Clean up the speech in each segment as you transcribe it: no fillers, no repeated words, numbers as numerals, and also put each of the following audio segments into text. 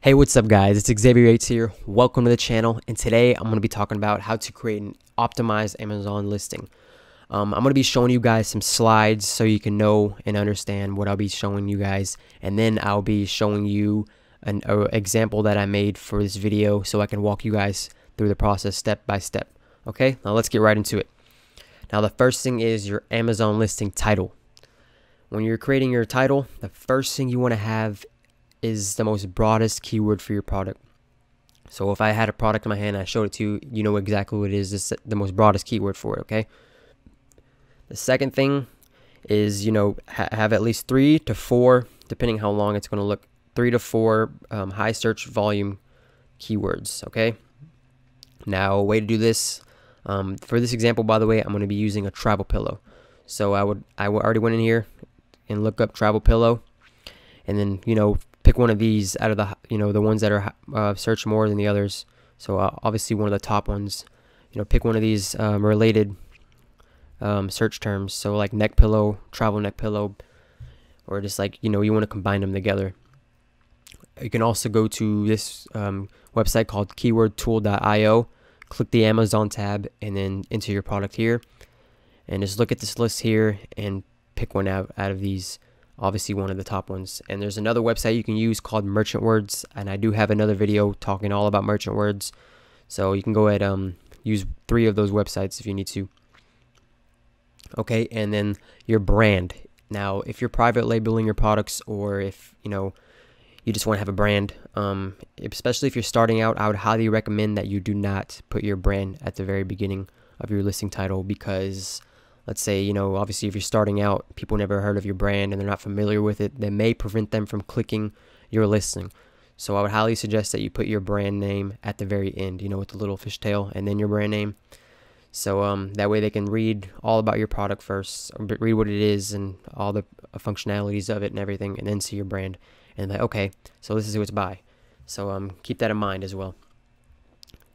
Hey, what's up guys? It's Xavier Yates here. Welcome to the channel, and today I'm going to be talking about how to create an optimized Amazon listing. I'm going to be showing you guys some slides so you can know and understand what I'll be showing you guys, and then I'll be showing you an example that I made for this video so I can walk you guys through the process step by step. Okay, now let's get right into it. Now the first thing is your Amazon listing title. When you're creating your title, the first thing you want to have is the most broadest keyword for your product. So if I had a product in my hand and I showed it to you, you know exactly what it is. This is the most broadest keyword for it, okay? The second thing is, have at least 3 to 4, depending how long it's going to look, 3 to 4 high search volume keywords, okay? Now, a way to do this, for this example, by the way, I'm going to be using a travel pillow. So I already went in here and look up travel pillow, and then, pick one of these out of the, the ones that are searched more than the others. So obviously one of the top ones, pick one of these related search terms. So like neck pillow, travel neck pillow, or just like, you want to combine them together. You can also go to this website called keywordtool.io, click the Amazon tab, and then enter your product here. And just look at this list here and pick one out of these. Obviously one of the top ones. And there's another website you can use called Merchant Words, and I do have another video talking all about Merchant Words, so you can go ahead use 3 of those websites if you need to. Okay, and then your brand. Now if you're private labeling your products, or if you just want to have a brand, especially if you're starting out, I would highly recommend that you do not put your brand at the very beginning of your listing title, because let's say, obviously if you're starting out, people never heard of your brand and they're not familiar with it, that may prevent them from clicking your listing. So I would highly suggest that you put your brand name at the very end, with the little fishtail, and then your brand name. So that way they can read all about your product first, or read what it is and all the functionalities of it and everything, and then see your brand and like, okay, so this is who it's by. So keep that in mind as well.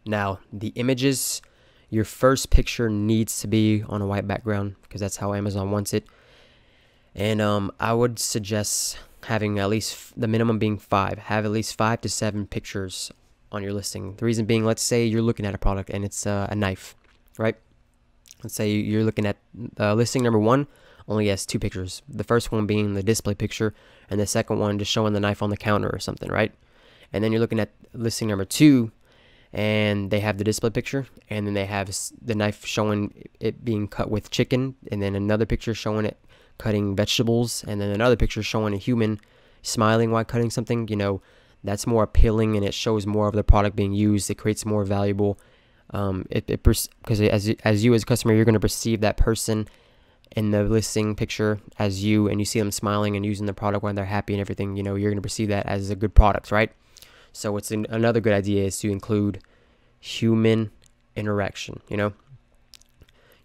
Now the images. Your first picture needs to be on a white background, because that's how Amazon wants it. And I would suggest having at least, the minimum being 5. Have at least 5 to 7 pictures on your listing. The reason being, let's say you're looking at a product and it's a knife, right? Let's say you're looking at listing number 1, only has 2 pictures. The first one being the display picture, and the second one just showing the knife on the counter or something, right? And then you're looking at listing number 2, and they have the display picture, and then they have the knife showing it being cut with chicken, and then another picture showing it cutting vegetables, and then another picture showing a human smiling while cutting something. That's more appealing, and it shows more of the product being used. It creates more valuable, because as you as a customer, you're going to perceive that person in the listing picture as you, and you see them smiling and using the product when they're happy and everything. You're going to perceive that as a good product, right? So it's another good idea is to include human interaction.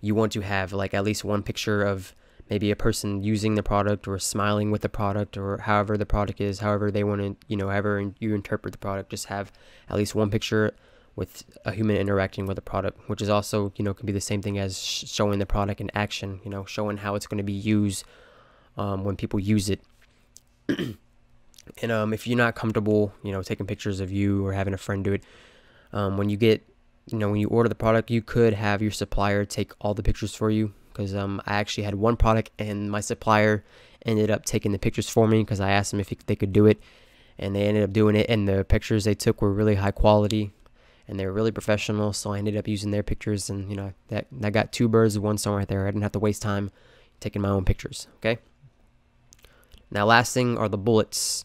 You want to have like at least one picture of maybe a person using the product, or smiling with the product, or however the product is, however they want to, however you interpret the product. Just have at least one picture with a human interacting with the product, which is also, can be the same thing as showing the product in action, showing how it's going to be used when people use it. And if you're not comfortable, taking pictures of you or having a friend do it, when you order the product, you could have your supplier take all the pictures for you. Because I actually had one product, and my supplier ended up taking the pictures for me, because I asked them if they could do it, and they ended up doing it. And the pictures they took were really high quality, and they were really professional. So I ended up using their pictures, and that got 2 birds with 1 stone right there. I didn't have to waste time taking my own pictures. Okay. Now, last thing are the bullets.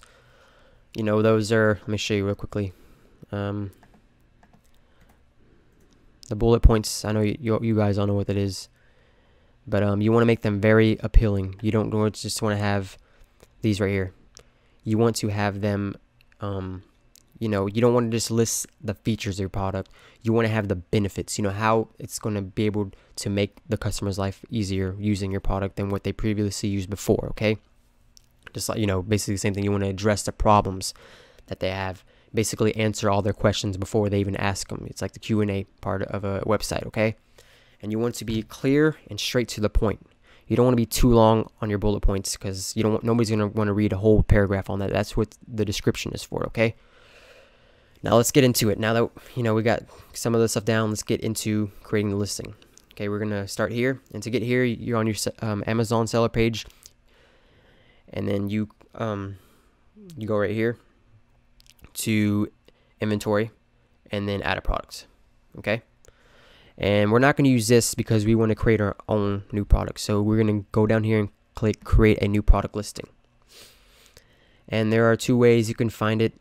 Those are, let me show you real quickly. The bullet points, I know you guys all know what that is, but you want to make them very appealing. You don't just want to have these right here. You want to have them, you don't want to just list the features of your product. You want to have the benefits, how it's going to be able to make the customer's life easier using your product than what they previously used before, okay? Just like, basically the same thing. You want to address the problems that they have, basically answer all their questions before they even ask them. It's like the Q&A part of a website, okay? And you want to be clear and straight to the point. You don't want to be too long on your bullet points, because nobody's going to want to read a whole paragraph on that. That's what the description is for, okay? Now let's get into it. Now that we got some of the stuff down, let's get into creating the listing. Okay, we're gonna start here, and to get here, you're on your Amazon seller page, and then you go right here to inventory, and then add a product. Okay, and we're not going to use this because we want to create our own new product. So we're going to go down here and click create a new product listing. And there are two ways you can find it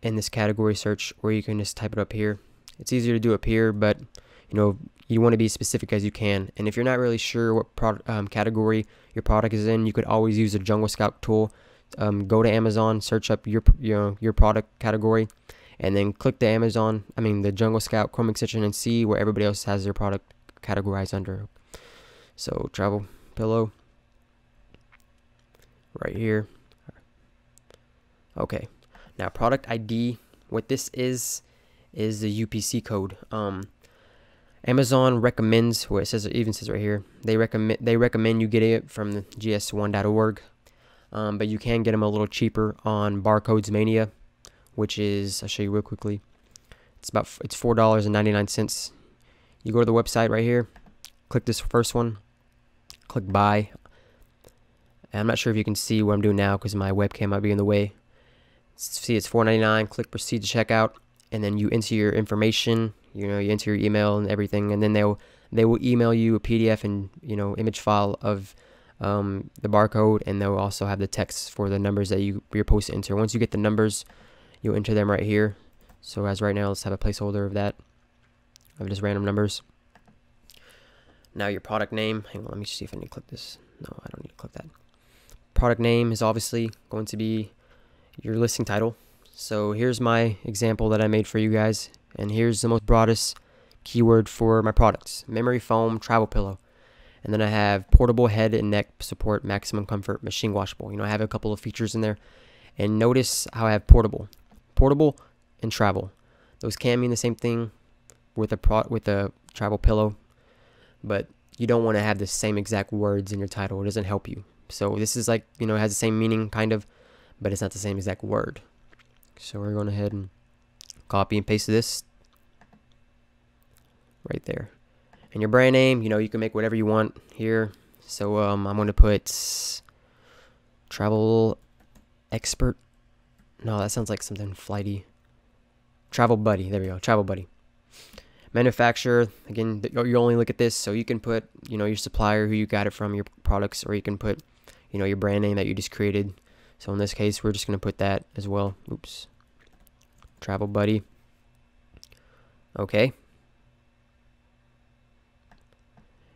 in this category search, or you can just type it up here. It's easier to do up here, but you want to be specific as you can. And if you're not really sure what product category your product is in, you could always use the Jungle Scout tool. Go to Amazon, search up your product category, and then click the Jungle Scout Chrome extension, and see where everybody else has their product categorized under. So travel pillow right here. Okay, now product ID, what this is the UPC code. Amazon recommends, well, it even says right here, they recommend you get it from the gs1.org, but you can get them a little cheaper on Barcodes Mania, which is, I'll show you real quickly. It's $4.99. You go to the website right here, click this first one, click buy. And I'm not sure if you can see what I'm doing now because my webcam might be in the way. See, it's $4.99. Click proceed to checkout, and then you enter your information. You enter your email and everything, and then they will email you a PDF and image file of the barcode, and they'll also have the text for the numbers that you're supposed to enter. Once you get the numbers, you'll enter them right here. So as right now, let's have a placeholder of that, of just random numbers. Now your product name, hang on, let me see if I need to click this. No, I don't need to click that. Product name is obviously going to be your listing title. So here's my example that I made for you guys, and here's the most broadest keyword for my products: memory foam travel pillow. And then I have portable head and neck support, maximum comfort, machine washable. I have a couple of features in there, and notice how I have portable and travel. Those can mean the same thing with a travel pillow, but you don't want to have the same exact words in your title. It doesn't help you. So this is like, it has the same meaning kind of, but it's not the same exact word. So we're going ahead and copy and paste this right there. And your brand name, you can make whatever you want here. So I'm going to put travel expert. No, that sounds like something flighty. Travel buddy. There we go. Travel buddy. Manufacturer. Again, you only look at this, so you can put your supplier, who you got it from, your products, or you can put your brand name that you just created. So in this case, we're just going to put that as well. Oops. Travel buddy. Okay.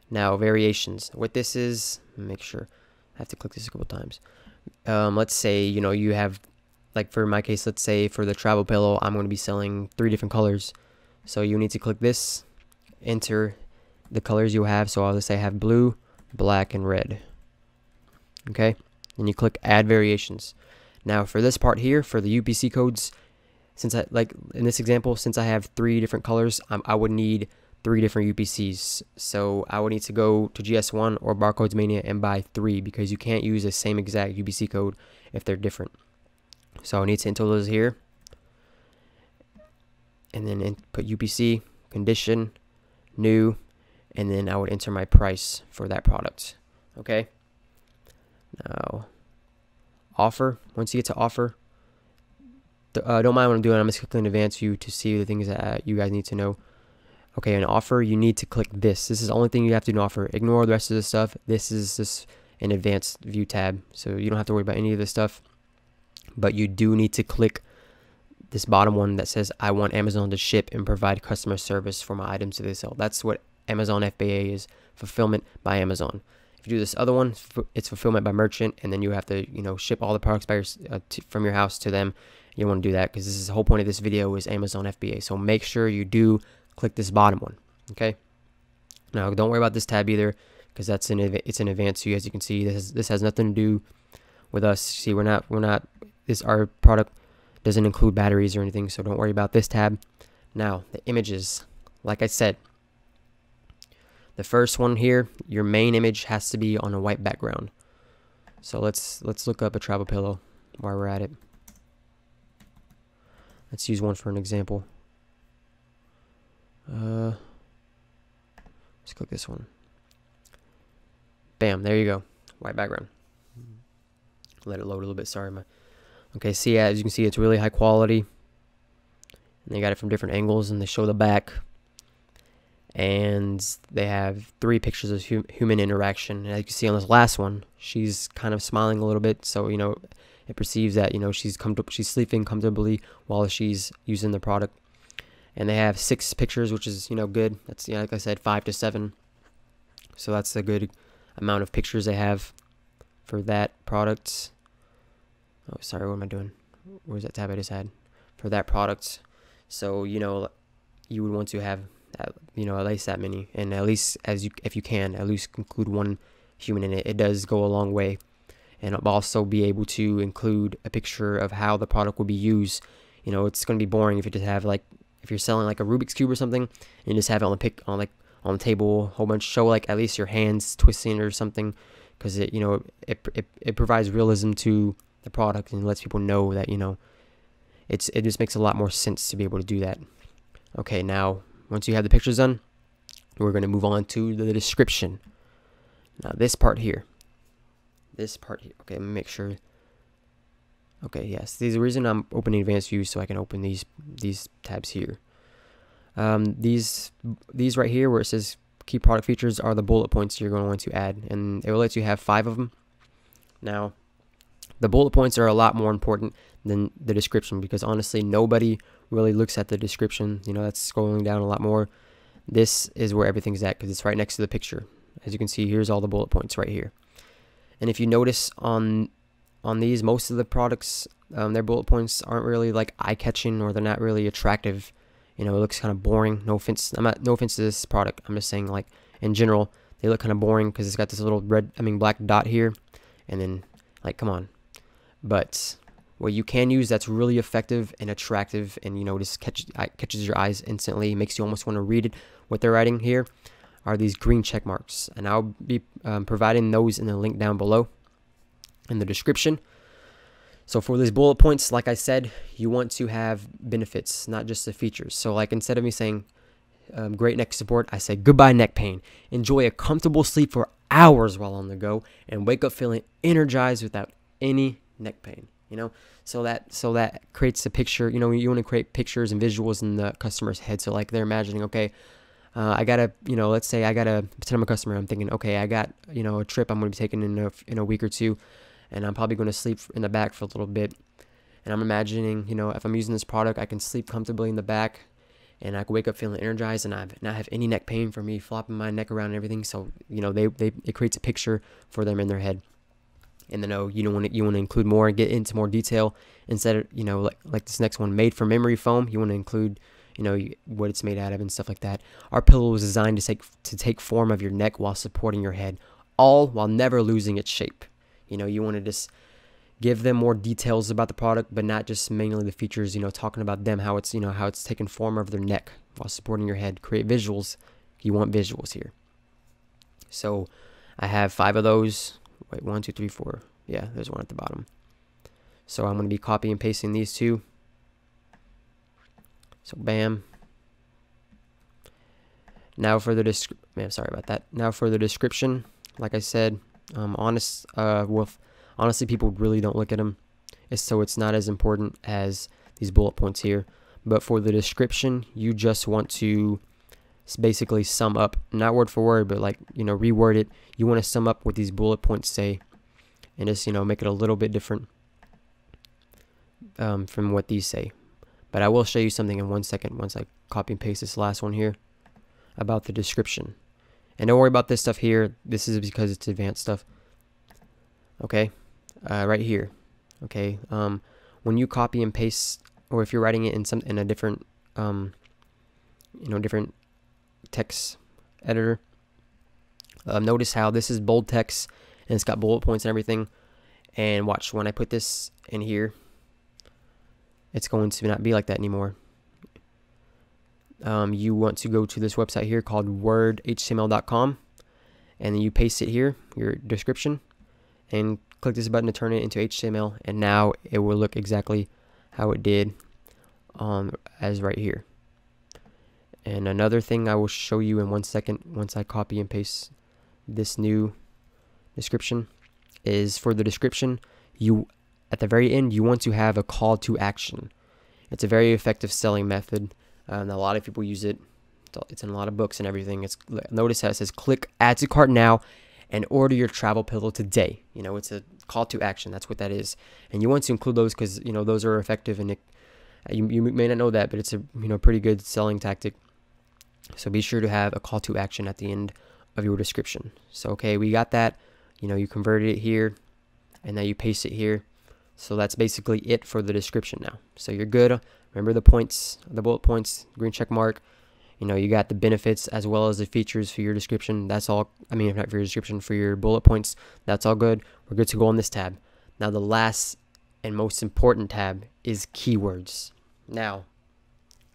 Now variations. What this is, make sure I have to click this a couple times. Let's say you have, like for my case, let's say for the travel pillow, I'm going to be selling 3 different colors. So you need to click this, enter the colors you have. So I'll just say I have blue, black, and red. Okay, and you click add variations. Now for this part here, for the UPC codes, since in this example, since I have 3 different colors, I would need 3 different UPCs. So I would need to go to GS1 or Barcodes Mania and buy 3, because you can't use the same exact UPC code if they're different. So I need to enter those here, and then put UPC, condition, new, and then I would enter my price for that product. Okay. Now, offer. Once you get to offer, don't mind what I'm doing. I'm just clicking advanced view to see the things that you guys need to know. Okay, an offer, you need to click this. This is the only thing you have to do in offer. Ignore the rest of the stuff. This is just an advanced view tab, so you don't have to worry about any of this stuff. But you do need to click this bottom one that says, I want Amazon to ship and provide customer service for my items that they sell. That's what Amazon FBA is, fulfillment by Amazon. If you do this other one, it's fulfillment by merchant, and then you have to ship all the products by from your house to them. You don't want to do that, because this is the whole point of this video is Amazon FBA. So make sure you do click this bottom one. Okay. Now don't worry about this tab either, because it's in advanced. So as you can see, this has nothing to do with us. See, our product doesn't include batteries or anything, so don't worry about this tab. Now the images, like I said, the first one here, your main image has to be on a white background. So let's look up a travel pillow while we're at it. Let's use one for an example. Let's click this one. Bam, there you go. White background. Let it load a little bit. Sorry, okay. See, as you can see, it's really high quality. And they got it from different angles, and they show the back. And they have 3 pictures of human interaction. And as you can see on this last one, she's kind of smiling a little bit, so you know it perceives that she's sleeping comfortably while she's using the product. And they have 6 pictures, which is good. That's like I said, 5 to 7. So that's a good amount of pictures they have for that product. Oh, sorry, what am I doing? Where's that tab I just had for that product? So you would want to have at least that many, and at least if you can at least include 1 human in it. It does go a long way. And I'll also be able to include a picture of how the product will be used. It's going to be boring if you just have if you're selling like a Rubik's Cube or something, and you just have it on the table, a whole bunch, show at least your hands twisting or something, because it provides realism to the product and lets people know that it just makes a lot more sense to be able to do that. Okay, now once you have the pictures done, we're going to move on to the description. Now this part here. Okay, let me make sure. Okay, yes. The reason I'm opening advanced view so I can open these tabs here. These right here where it says key product features are the bullet points you're going to want to add, and it will let you have 5 of them. Now, the bullet points are a lot more important than the description, because honestly, nobody really looks at the description. That's scrolling down a lot more. This is where everything's at, because it's right next to the picture. As you can see, here's all the bullet points right here. And if you notice on these, most of the products, their bullet points aren't really eye-catching, or they're not really attractive. It looks kind of boring. No offense to this product. I'm just saying, in general, they look kind of boring because it's got this little black dot here, and then come on. But what you can use that's really effective and attractive, and just catches your eyes instantly, makes you almost want to read it, what they're writing here, are these green check marks. And I'll be providing those in the link down below in the description. So for these bullet points, like I said, you want to have benefits, not just the features. So instead of me saying great neck support, I say goodbye neck pain. Enjoy a comfortable sleep for hours while on the go, and wake up feeling energized without any neck pain. So that creates a picture. You want to create pictures and visuals in the customer's head. So they're imagining, okay, I gotta, let's say I gotta pretend I'm a customer. I'm thinking, okay, I got, a trip I'm going to be taking in a week or 2, and I'm probably going to sleep in the back for a little bit. And I'm imagining, if I'm using this product, I can sleep comfortably in the back, and I can wake up feeling energized, and I not have any neck pain for me flopping my neck around and everything. So, it creates a picture for them in their head. And then you want to include more and get into more detail. Instead of like this next one, made from memory foam, you want to include what it's made out of and stuff like that. Our pillow was designed to take form of your neck while supporting your head, all while never losing its shape. You want to just give them more details about the product, but not just mainly the features. Talking about them, how it's taking form of their neck while supporting your head. Create visuals. You want visuals here. So I have 5 of those. Wait, 1, 2, 3, 4. Yeah, there's one at the bottom. So I'm going to be copying and pasting these 2. So bam. Now for the Now for the description, like I said, honestly, people really don't look at them, so it's not as important as these bullet points here. But for the description, you just want to basically sum up, not word for word, but reword it. You want to sum up what these bullet points say, and just make it a little bit different from what these say. But I will show you something in 1 second once I copy and paste this last one here about the description. And don't worry about this stuff here. This is because it's advanced stuff. Okay, right here. Okay, when you copy and paste, or if you're writing it in a different different text editor, notice how this is bold text and it's got bullet points and everything. And watch, when I put this in here, it's going to not be like that anymore. You want to go to this website here called wordhtml.com, and then you paste it here, your description, and click this button to turn it into HTML, and now it will look exactly how it did as right here. And another thing I will show you in 1 second once I copy and paste this new description is for the description, you at the very end you want to have a call to action. It's a very effective selling method, and a lot of people use it. It's in a lot of books and everything. Notice how it says click add to cart now and order your travel pillow today. You know, it's a call to action. That's what that is. And you want to include those because, you know, those are effective, and you may not know that, but it's a, you know, pretty good selling tactic. So be sure to have a call to action at the end of your description. So okay, we got that. You know, you converted it here and now you paste it here. So that's basically it for the description now. So you're good. Remember the points, the bullet points, green check mark. You know, you got the benefits as well as the features for your description. That's all. I mean, not for your description, for your bullet points. That's all good. We're good to go on this tab. Now, the last and most important tab is keywords. Now,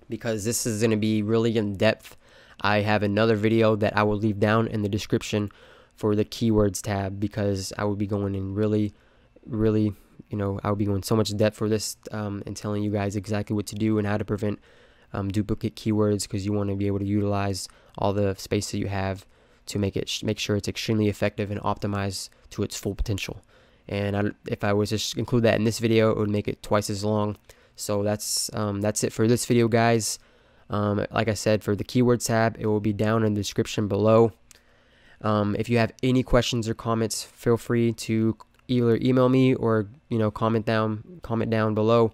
because this is going to be really in depth, I have another video that I will leave down in the description for the keywords tab, because I will be going in really, you know, I will be going so much depth for this and telling you guys exactly what to do and how to prevent duplicate keywords, because you want to be able to utilize all the space that you have to make sure it's extremely effective and optimized to its full potential. And if I was to include that in this video, it would make it twice as long. So that's it for this video, guys. Like I said, for the keywords tab, it will be down in the description below. If you have any questions or comments, feel free to either email me or, you know, comment down below.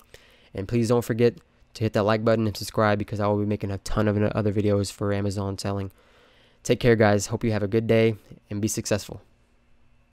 And please don't forget to hit that like button and subscribe, because I will be making a ton of other videos for Amazon selling. Take care, guys. Hope you have a good day and be successful.